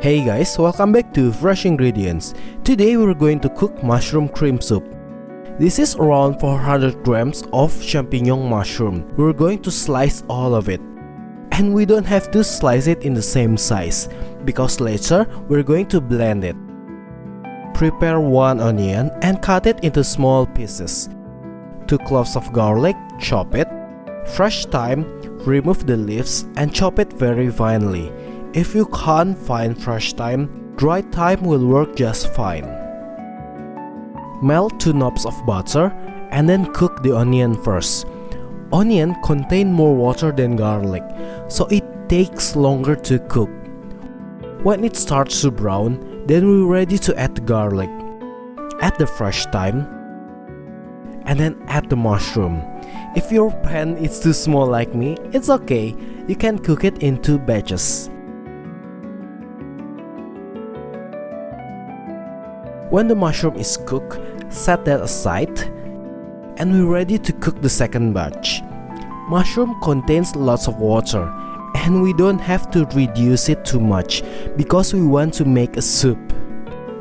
Hey guys, welcome back to Fresh Ingredients. Today we're going to cook mushroom cream soup. This is around 400 grams of champignon mushroom. We're going to slice all of it. And we don't have to slice it in the same size, because later we're going to blend it. Prepare 1 onion and cut it into small pieces. 2 cloves of garlic, chop it. Fresh thyme, remove the leaves and chop it very finely. If you can't find fresh thyme, dry thyme will work just fine. Melt 2 knobs of butter and then cook the onion first. Onion contain more water than garlic, so it takes longer to cook. When it starts to brown, then we're ready to add the garlic. Add the fresh thyme and then add the mushroom. If your pan is too small like me, it's okay, you can cook it in 2 batches. When the mushroom is cooked, set that aside, and we're ready to cook the second batch. Mushroom contains lots of water, and we don't have to reduce it too much because we want to make a soup.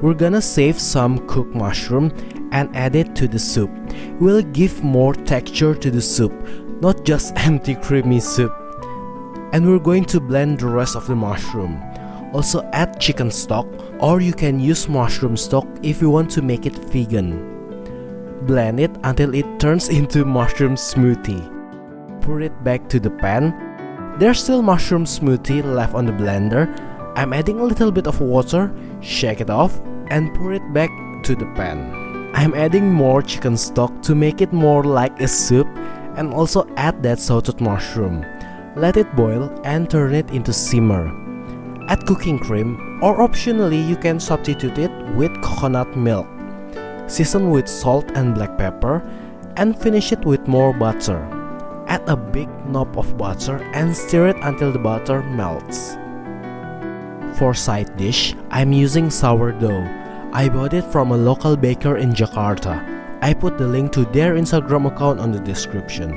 We're gonna save some cooked mushroom and add it to the soup. Will give more texture to the soup, not just empty creamy soup. And we're going to blend the rest of the mushroom. Also add chicken stock, or you can use mushroom stock if you want to make it vegan. Blend it until it turns into mushroom smoothie. Pour it back to the pan. There's still mushroom smoothie left on the blender. I'm adding a little bit of water, shake it off, and pour it back to the pan. I'm adding more chicken stock to make it more like a soup, and also add that salted mushroom. Let it boil and turn it into simmer. Add cooking cream, or optionally you can substitute it with coconut milk. Season with salt and black pepper, and finish it with more butter. Add a big knob of butter and stir it until the butter melts. For side dish, I'm using sourdough. I bought it from a local baker in Jakarta. I put the link to their Instagram account on the description.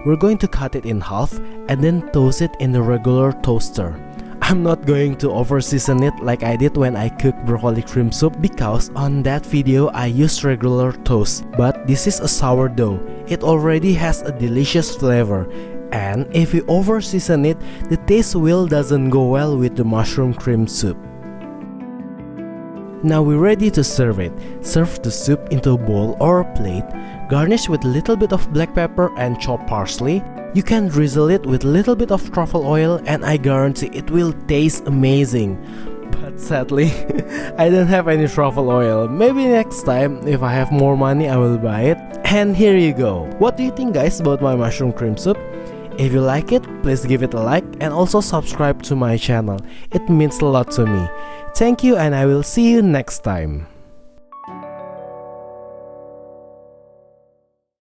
We're going to cut it in half and then toast it in the regular toaster. I'm not going to over season it like I did when I cooked broccoli cream soup, because on that video I used regular toast, but this is a sourdough. It already has a delicious flavor, and if you over season it, the taste doesn't go well with the mushroom cream soup. Now we're ready to serve it. Serve the soup into a bowl or a plate, garnish with a little bit of black pepper and chopped parsley. You can drizzle it with a little bit of truffle oil, and I guarantee it will taste amazing. But sadly, I don't have any truffle oil. Maybe next time, if I have more money, I will buy it. And here you go. What do you think, guys, about my mushroom cream soup? If you like it, please give it a like and also subscribe to my channel. It means a lot to me. Thank you, and I will see you next time.